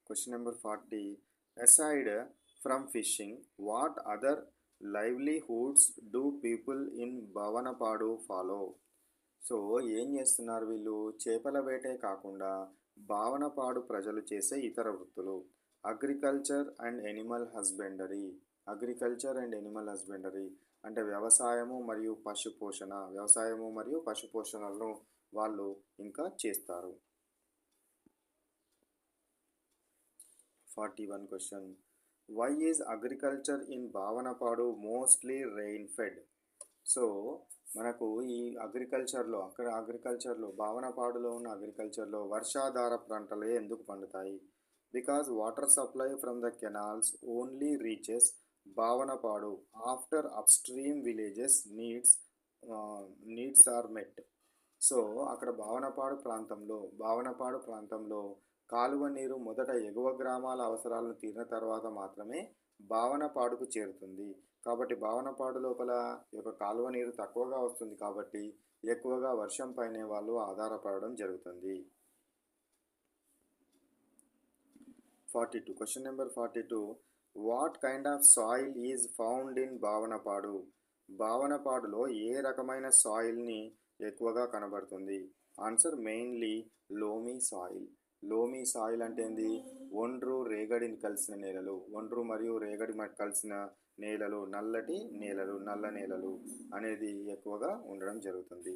Question number 40. Aside from fishing, what other livelihoods do people in Bhavanapadu follow? So ఏం చేస్తున్నారు వీళ్ళు? చేపల వేటే కాకుండా భావనపాడు ప్రజలు చేసే ఇతర వృత్తులు agriculture and animal husbandry. Agriculture and animal husbandry అంటే వ్యవసాయము మరియు పశుపోషణలను వాళ్ళు ఇంకా చేస్తారు. 41 question. Why is agriculture in Bhavanapadu mostly rain fed? So మనకు ఈ అగ్రికల్చర్లో భావనపాడులో ఉన్న అగ్రికల్చర్లో వర్షాధార పంటలే ఎందుకు పండుతాయి? Because water supply from the canals only reaches Bhavanapadu after upstream villages needs are met. So అక్కడ భావనపాడు ప్రాంతంలో కాలువ నీరు మొదట ఎగువ గ్రామాల అవసరాలను తీరిన తర్వాత మాత్రమే భావనపాడుకు చేరుతుంది. కాబట్టి భావనపాడు లోపల ఈ యొక్క కాలువ నీరు తక్కువగా వస్తుంది కాబట్టి ఎక్కువగా వర్షం పైనే వాళ్ళు ఆధారపడడం జరుగుతుంది. 42. Question number 42. What kind of soil is found in Bhavanapadu? భావనపాడులో ఏ రకమైన సాయిల్ని ఎక్కువగా కనబడుతుంది? Answer mainly loamy soil. Loamy soil అంటే ఏంది? ఒండ్రు రేగడిని కలిసిన నేలలు, ఒండ్రు మరియు రేగడి కలిసిన నేలలు, నల్ల నేలలు అనేది ఎక్కువగా ఉండడం జరుగుతుంది.